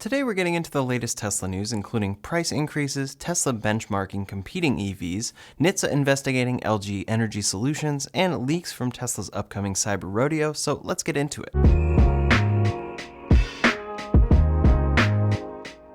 Today we're getting into the latest Tesla news, including price increases, Tesla benchmarking competing EVs, NHTSA investigating LG Energy Solutions, and leaks from Tesla's upcoming Cyber Rodeo, so let's get into it.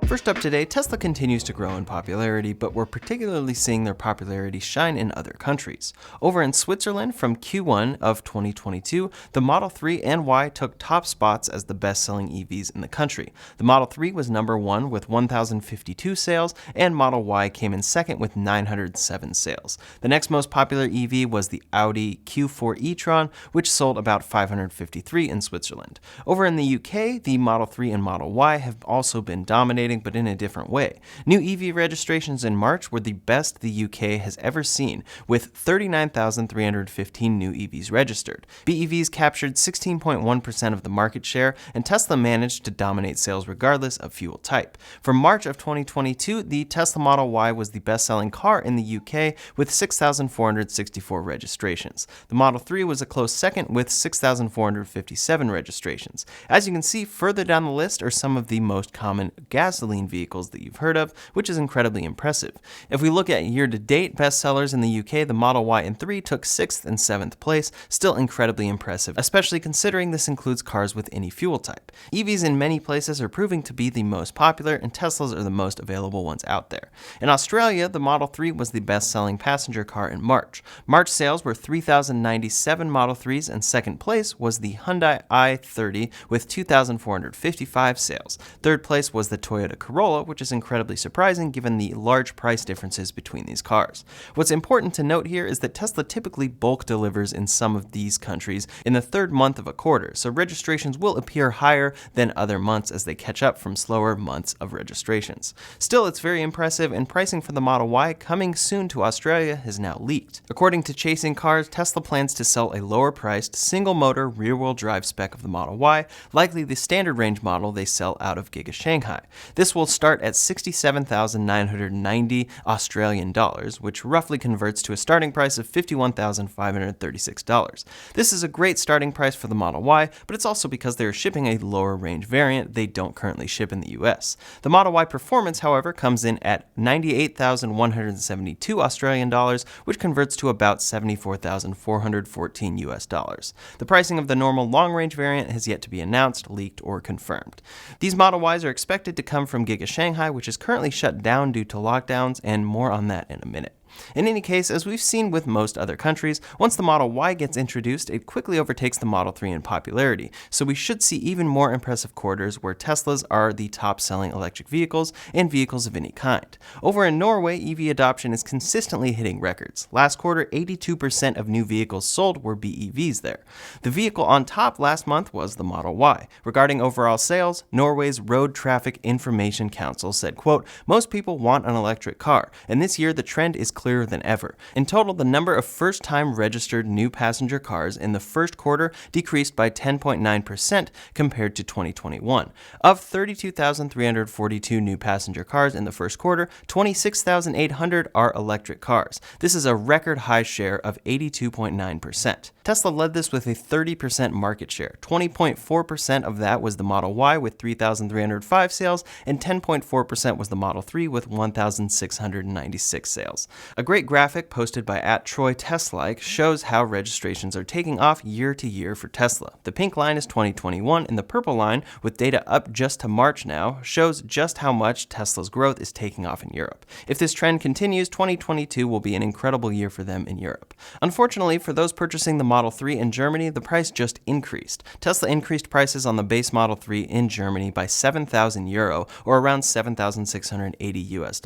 First up today, Tesla continues to grow in popularity, but we're particularly seeing their popularity shine in other countries. Over in Switzerland, from Q1 of 2022, the Model 3 and Y took top spots as the best-selling EVs in the country. The Model 3 was number one with 1,052 sales, and Model Y came in second with 907 sales. The next most popular EV was the Audi Q4 e-tron, which sold about 553 in Switzerland. Over in the UK, the Model 3 and Model Y have also been dominating, but in a different way. New EV registrations in March were the best the UK has ever seen, with 39,315 new EVs registered. BEVs captured 16.1% of the market share, and Tesla managed to dominate sales regardless of fuel type. For March of 2022, the Tesla Model Y was the best-selling car in the UK with 6,464 registrations. The Model 3 was a close second with 6,457 registrations. As you can see, further down the list are some of the most common gasoline vehicles that you've heard of, which is incredibly impressive. If we look at year-to-date bestsellers in the UK, the Model Y and 3 took 6th and 7th place, still incredibly impressive, especially considering this includes cars with any fuel type. EVs in many places are proving to be the most popular, and Teslas are the most available ones out there. In Australia, the Model 3 was the best-selling passenger car in March. March sales were 3,097 Model 3s, and second place was the Hyundai i30 with 2,455 sales. Third place was the Toyota Corolla, which is incredibly surprising given the large price differences between these cars. What's important to note here is that Tesla typically bulk delivers in some of these countries in the third month of a quarter, so registrations will appear higher than other months as they catch up from slower months of registrations. Still, it's very impressive, and pricing for the Model Y coming soon to Australia has now leaked. According to Chasing Cars, Tesla plans to sell a lower-priced, single-motor rear-wheel drive spec of the Model Y, likely the standard range model they sell out of Giga Shanghai. This will start at 67,990 Australian dollars, which roughly converts to a starting price of $51,536. This is a great starting price for the Model Y, but it's also because they are shipping a lower range variant they don't currently ship in the US. The Model Y Performance, however, comes in at 98,172 Australian dollars, which converts to about 74,414 US dollars. The pricing of the normal long-range variant has yet to be announced, leaked, or confirmed. These Model Ys are expected to come from Giga Shanghai, which is currently shut down due to lockdowns, and more on that in a minute. In any case, as we've seen with most other countries, once the Model Y gets introduced, it quickly overtakes the Model 3 in popularity, so we should see even more impressive quarters where Teslas are the top-selling electric vehicles and vehicles of any kind. Over in Norway, EV adoption is consistently hitting records. Last quarter, 82% of new vehicles sold were BEVs there. The vehicle on top last month was the Model Y. Regarding overall sales, Norway's Road Traffic Information Council said, quote, "Most people want an electric car, and this year the trend is clearer than ever. In total, the number of first-time registered new passenger cars in the first quarter decreased by 10.9% compared to 2021. Of 32,342 new passenger cars in the first quarter, 26,800 are electric cars. This is a record high share of 82.9%. Tesla led this with a 30% market share. 20.4% of that was the Model Y with 3,305 sales, and 10.4% was the Model 3 with 1,696 sales. A great graphic posted by @TroyTeslike shows how registrations are taking off year to year for Tesla. The pink line is 2021, and the purple line, with data up just to March now, shows just how much Tesla's growth is taking off in Europe. If this trend continues, 2022 will be an incredible year for them in Europe. Unfortunately, for those purchasing the Model 3 in Germany, the price just increased. Tesla increased prices on the base Model 3 in Germany by €7,000, or around $7,680 US.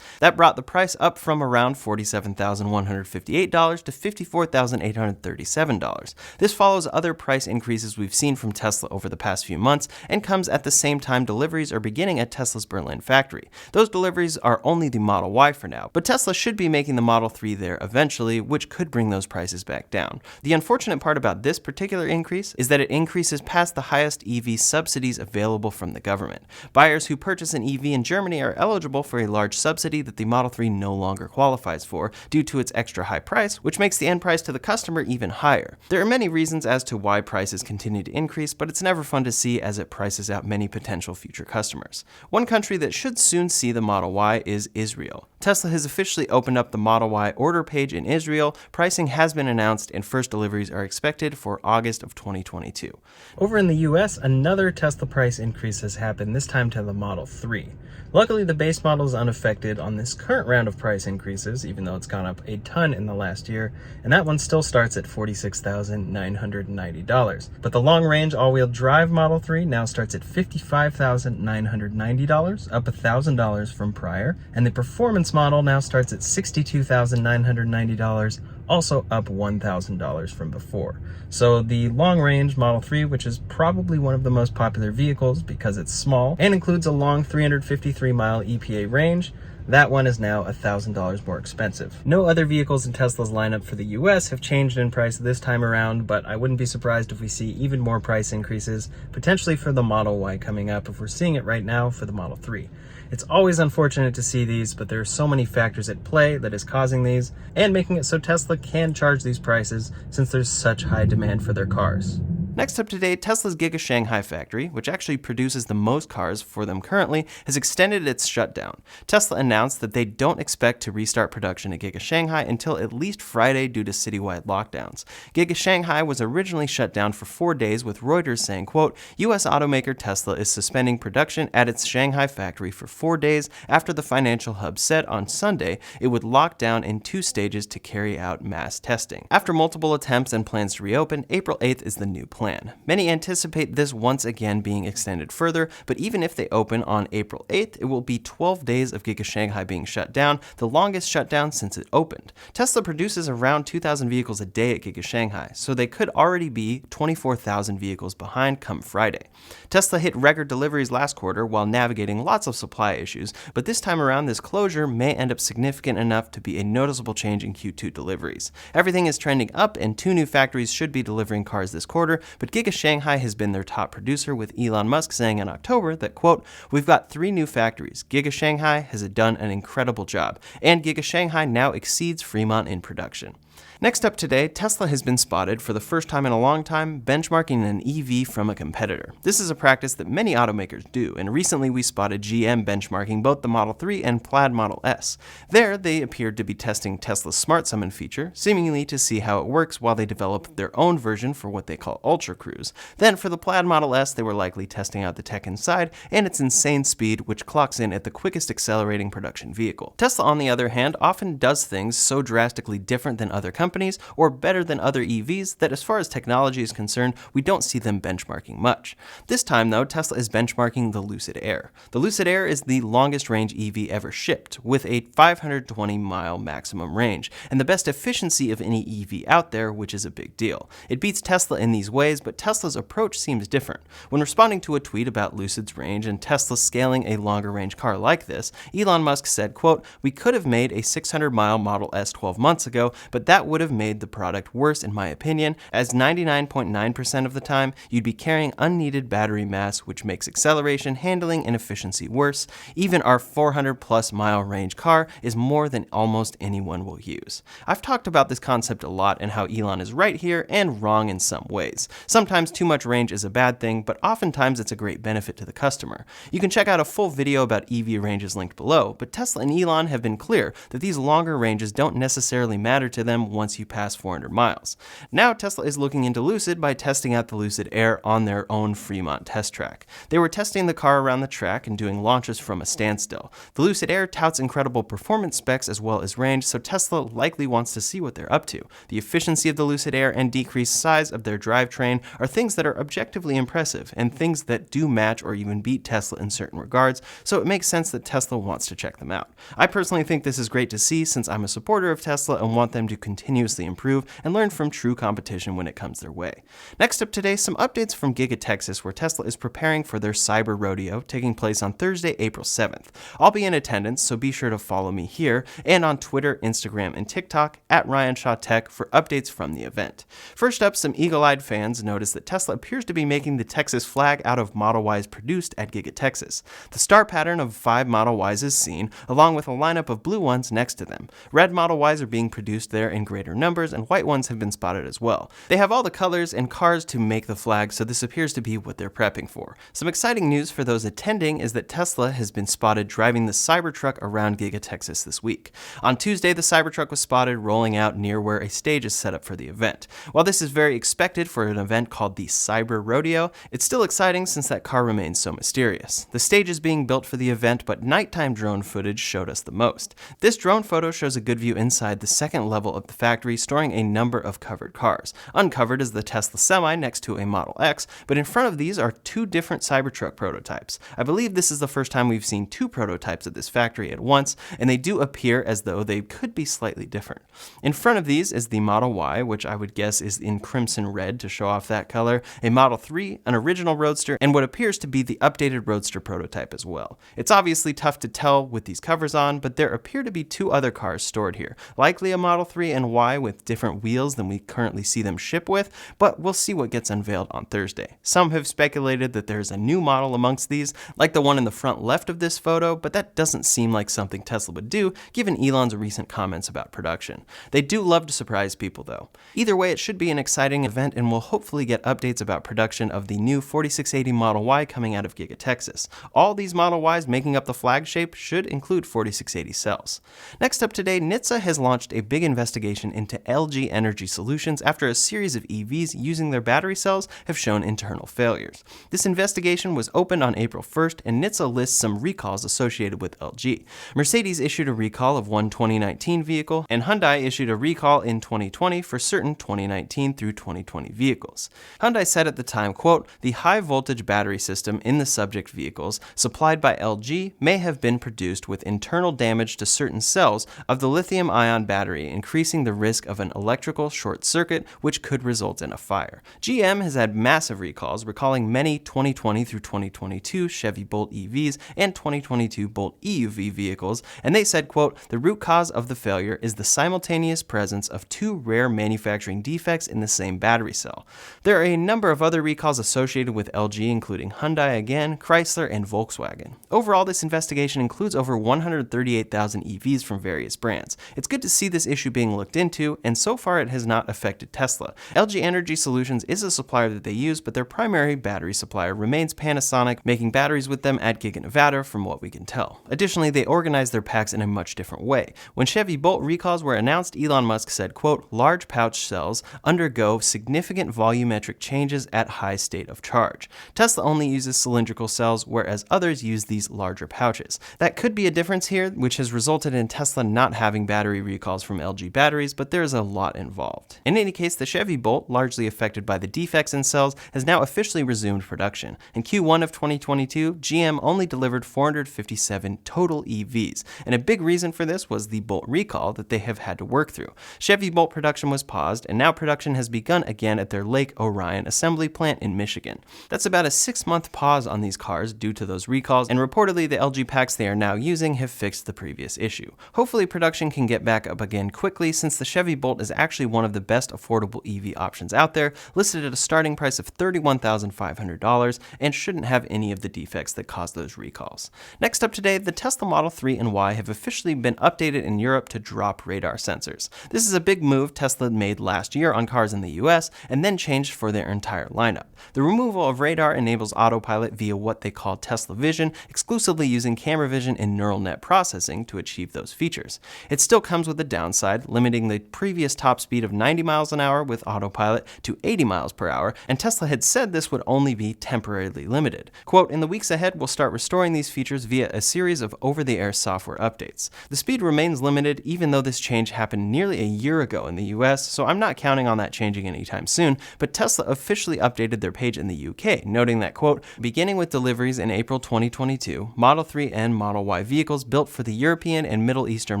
That brought the price up from around $47,158 to $54,837. This follows other price increases we've seen from Tesla over the past few months and comes at the same time deliveries are beginning at Tesla's Berlin factory. Those deliveries are only the Model Y for now, but Tesla should be making the Model 3 there eventually, which could bring those prices back down. The unfortunate part about this particular increase is that it increases past the highest EV subsidies available from the government. Buyers who purchase an EV in Germany are eligible for a large subsidy that the Model 3 no longer qualifies qualifies for due to its extra high price, which makes the end price to the customer even higher. There are many reasons as to why prices continue to increase, but it's never fun to see as it prices out many potential future customers. One country that should soon see the Model Y is Israel. Tesla has officially opened up the Model Y order page in Israel, pricing has been announced, and first deliveries are expected for August of 2022. Over in the US, another Tesla price increase has happened, this time to the Model 3. Luckily, the base model is unaffected on this current round of price increases, even though it's gone up a ton in the last year, and that one still starts at $46,990. But the long-range all-wheel drive Model 3 now starts at $55,990, up $1,000 from prior, and the performance model now starts at $62,990, also up $1,000 from before. So the long-range Model 3, which is probably one of the most popular vehicles because it's small and includes a long 353-mile EPA range, that one is now $1,000 more expensive. No other vehicles in Tesla's lineup for the US have changed in price this time around, but I wouldn't be surprised if we see even more price increases, potentially for the Model Y coming up, if we're seeing it right now for the Model 3. It's always unfortunate to see these, but there are so many factors at play that is causing these, and making it so Tesla can charge these prices since there's such high demand for their cars. Next up today, Tesla's Giga Shanghai factory, which actually produces the most cars for them currently, has extended its shutdown. Tesla announced that they don't expect to restart production at Giga Shanghai until at least Friday due to citywide lockdowns. Giga Shanghai was originally shut down for 4 days, with Reuters saying, quote, US automaker Tesla is suspending production at its Shanghai factory for 4 days after the financial hub said on Sunday it would lock down in 2 stages to carry out mass testing. After multiple attempts and plans to reopen, April 8th is the new plan. Many anticipate this once again being extended further, but even if they open on April 8th, it will be 12 days of Giga Shanghai being shut down, the longest shutdown since it opened. Tesla produces around 2,000 vehicles a day at Giga Shanghai, so they could already be 24,000 vehicles behind come Friday. Tesla hit record deliveries last quarter while navigating lots of supply issues, but this time around this closure may end up significant enough to be a noticeable change in Q2 deliveries. Everything is trending up and 2 new factories should be delivering cars this quarter, but Giga Shanghai has been their top producer, with Elon Musk saying in October that, quote, we've got 3 new factories. Giga Shanghai has done an incredible job, and Giga Shanghai now exceeds Fremont in production. Next up today, Tesla has been spotted for the first time in a long time benchmarking an EV from a competitor. This is a practice that many automakers do, and recently we spotted GM benchmarking both the Model 3 and Plaid Model S. There, they appeared to be testing Tesla's Smart Summon feature, seemingly to see how it works while they develop their own version for what they call Ultra Cruise. Then for the Plaid Model S, they were likely testing out the tech inside and its insane speed, which clocks in at the quickest accelerating production vehicle. Tesla, on the other hand, often does things so drastically different than other companies or better than other EVs that as far as technology is concerned, we don't see them benchmarking much. This time though, Tesla is benchmarking the Lucid Air. The Lucid Air is the longest range EV ever shipped, with a 520-mile maximum range, and the best efficiency of any EV out there, which is a big deal. It beats Tesla in these ways, but Tesla's approach seems different. When responding to a tweet about Lucid's range and Tesla scaling a longer range car like this, Elon Musk said, quote, we could have made a 600-mile Model S 12 months ago, but that would have made the product worse in my opinion, as 99.9% of the time you'd be carrying unneeded battery mass, which makes acceleration, handling, and efficiency worse. Even our 400+ mile range car is more than almost anyone will use. I've talked about this concept a lot and how Elon is right here and wrong in some ways. Sometimes too much range is a bad thing, but oftentimes it's a great benefit to the customer. You can check out a full video about EV ranges linked below, but Tesla and Elon have been clear that these longer ranges don't necessarily matter to them once you pass 400 miles. Now Tesla is looking into Lucid by testing out the Lucid Air on their own Fremont test track. They were testing the car around the track and doing launches from a standstill. The Lucid Air touts incredible performance specs as well as range, so Tesla likely wants to see what they're up to. The efficiency of the Lucid Air and decreased size of their drivetrain are things that are objectively impressive and things that do match or even beat Tesla in certain regards, so it makes sense that Tesla wants to check them out. I personally think this is great to see since I'm a supporter of Tesla and want them to continue continuously improve and learn from true competition when it comes their way. Next up today, some updates from Giga, Texas, where Tesla is preparing for their Cyber Rodeo taking place on Thursday, April 7th. I'll be in attendance, so be sure to follow me here and on Twitter, Instagram, and TikTok at RyanShawTech for updates from the event. First up, some eagle-eyed fans noticed that Tesla appears to be making the Texas flag out of Model Ys produced at Giga, Texas. The star pattern of 5 Model Ys is seen, along with a lineup of blue ones next to them. Red Model Ys are being produced there in greater numbers, and white ones have been spotted as well. They have all the colors and cars to make the flag, so this appears to be what they're prepping for. Some exciting news for those attending is that Tesla has been spotted driving the Cybertruck around Giga, Texas this week. On Tuesday, the Cybertruck was spotted rolling out near where a stage is set up for the event. While this is very expected for an event called the Cyber Rodeo, it's still exciting since that car remains so mysterious. The stage is being built for the event, but nighttime drone footage showed us the most. This drone photo shows a good view inside the second level of the factory, storing a number of covered cars. Uncovered is the Tesla Semi next to a Model X, but in front of these are 2 different Cybertruck prototypes. I believe this is the first time we've seen 2 prototypes at this factory at once, and they do appear as though they could be slightly different. In front of these is the Model Y, which I would guess is in crimson red to show off that color, a Model 3, an original Roadster, and what appears to be the updated Roadster prototype as well. It's obviously tough to tell with these covers on, but there appear to be 2 other cars stored here, likely a Model 3 and Y with different wheels than we currently see them ship with, but we'll see what gets unveiled on Thursday. Some have speculated that there's a new model amongst these, like the one in the front left of this photo, but that doesn't seem like something Tesla would do, given Elon's recent comments about production. They do love to surprise people though. Either way, it should be an exciting event, and we'll hopefully get updates about production of the new 4680 Model Y coming out of Giga, Texas. All these Model Ys making up the flag shape should include 4680 cells. Next up today, NHTSA has launched a big investigation into LG Energy Solutions after a series of EVs using their battery cells have shown internal failures. This investigation was opened on April 1st, and NHTSA lists some recalls associated with LG. Mercedes issued a recall of one 2019 vehicle, and Hyundai issued a recall in 2020 for certain 2019 through 2020 vehicles. Hyundai said at the time, quote, "The high voltage battery system in the subject vehicles supplied by LG may have been produced with internal damage to certain cells of the lithium-ion battery, increasing the risk of an electrical short circuit which could result in a fire." GM has had massive recalls, recalling many 2020 through 2022 Chevy Bolt EVs and 2022 Bolt EUV vehicles, and they said, quote, "The root cause of the failure is the simultaneous presence of 2 rare manufacturing defects in the same battery cell." There are a number of other recalls associated with LG, including Hyundai again, Chrysler, and Volkswagen. Overall, this investigation includes over 138,000 EVs from various brands. It's good to see this issue being looked into, and so far it has not affected Tesla. LG Energy Solutions is a supplier that they use, but their primary battery supplier remains Panasonic, making batteries with them at Giga, Nevada, from what we can tell. Additionally, they organize their packs in a much different way. When Chevy Bolt recalls were announced, Elon Musk said, quote, "Large pouch cells undergo significant volumetric changes at high state of charge. Tesla only uses cylindrical cells, whereas others use these larger pouches." That could be a difference here, which has resulted in Tesla not having battery recalls from LG batteries, but there's a lot involved. In any case, the Chevy Bolt, largely affected by the defects in cells, has now officially resumed production. In Q1 of 2022, GM only delivered 457 total EVs, and a big reason for this was the Bolt recall that they have had to work through. Chevy Bolt production was paused, and now production has begun again at their Lake Orion assembly plant in Michigan. That's about a 6-month pause on these cars due to those recalls, and reportedly the LG packs they are now using have fixed the previous issue. Hopefully production can get back up again quickly, since the Chevy Bolt is actually one of the best affordable EV options out there, listed at a starting price of $31,500, and shouldn't have any of the defects that caused those recalls. Next up today, the Tesla Model 3 and Y have officially been updated in Europe to drop radar sensors. This is a big move Tesla made last year on cars in the US, and then changed for their entire lineup. The removal of radar enables autopilot via what they call Tesla Vision, exclusively using camera vision and neural net processing to achieve those features. It still comes with a downside, limiting the previous top speed of 90 miles an hour with autopilot to 80 miles per hour, and Tesla had said this would only be temporarily limited. Quote, "In the weeks ahead, we'll start restoring these features via a series of over-the-air software updates. The speed remains limited, even though this change happened nearly a year ago in the US, so I'm not counting on that changing anytime soon," but Tesla officially updated their page in the UK, noting that, quote, "Beginning with deliveries in April 2022, Model 3 and Model Y vehicles built for the European and Middle Eastern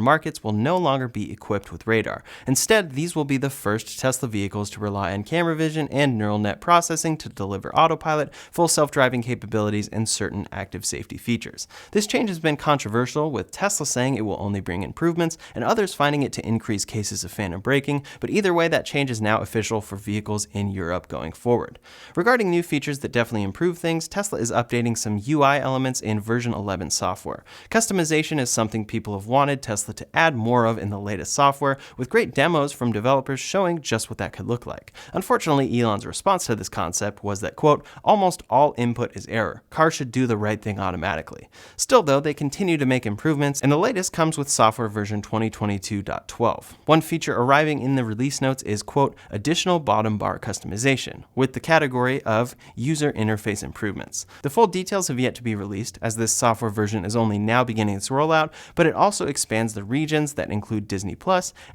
markets will no longer be equipped with radar. radar. Instead, these will be the first Tesla vehicles to rely on camera vision and neural net processing to deliver autopilot, full self-driving capabilities, and certain active safety features. This change has been controversial, with Tesla saying it will only bring improvements and others finding it to increase cases of phantom braking, but either way, that change is now official for vehicles in Europe going forward. Regarding new features that definitely improve things, Tesla is updating some UI elements in version 11 software. Customization is something people have wanted Tesla to add more of in the latest software, with great demos from developers showing just what that could look like. Unfortunately, Elon's response to this concept was that, quote, almost all input is error. Cars should do the right thing automatically. Still though, they continue to make improvements, and the latest comes with software version 2022.12. One feature arriving in the release notes is, quote, additional bottom bar customization, with the category of user interface improvements. The full details have yet to be released, as this software version is only now beginning its rollout, but it also expands the regions that include Disney+,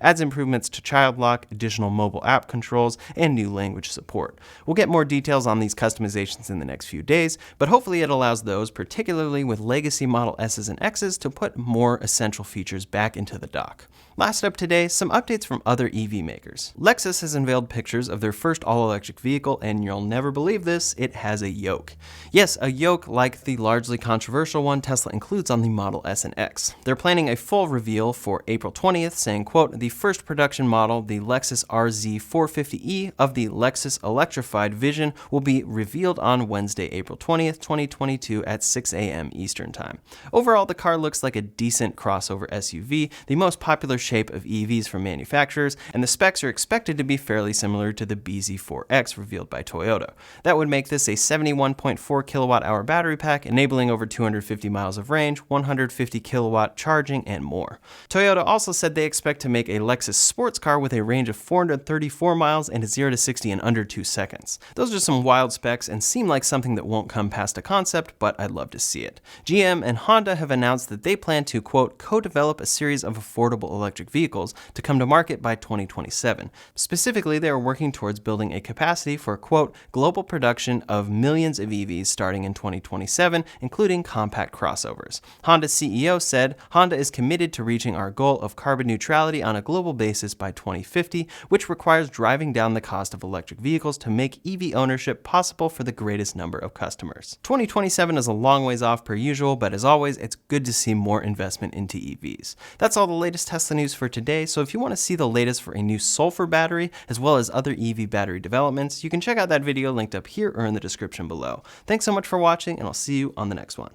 adds improvements to child lock, additional mobile app controls, and new language support. We'll get more details on these customizations in the next few days, but hopefully it allows those, particularly with legacy Model S's and X's, to put more essential features back into the dock. Last up today, some updates from other EV makers. Lexus has unveiled pictures of their first all-electric vehicle, and you'll never believe this, it has a yoke. Yes, a yoke like the largely controversial one Tesla includes on the Model S and X. They're planning a full reveal for April 20th, saying, quote, the first production model, the Lexus RZ450e of the Lexus electrified Vision, will be revealed on Wednesday, April 20th, 2022 at 6 a.m. Eastern Time. Overall, the car looks like a decent crossover SUV, the most popular shape of EVs from manufacturers, and the specs are expected to be fairly similar to the BZ4X revealed by Toyota. That would make this a 71.4 kilowatt-hour battery pack, enabling over 250 miles of range, 150 kilowatt charging, and more. Toyota also said they expect to make a Lexus sports car with a range of 434 miles and a 0 to 60 in under 2 seconds. Those are some wild specs and seem like something that won't come past a concept, but I'd love to see it. GM and Honda have announced that they plan to, quote, co-develop a series of affordable electric vehicles to come to market by 2027. Specifically, they are working towards building a capacity for, quote, global production of millions of EVs starting in 2027, including compact crossovers. Honda's CEO said, Honda is committed to reaching our goal of carbon neutrality on a global basis by 2050, which requires driving down the cost of electric vehicles to make EV ownership possible for the greatest number of customers. 2027 is a long ways off per usual, but as always, it's good to see more investment into EVs. That's all the latest Tesla news for today, so if you want to see the latest for a new sulfur battery, as well as other EV battery developments, you can check out that video linked up here or in the description below. Thanks so much for watching, and I'll see you on the next one.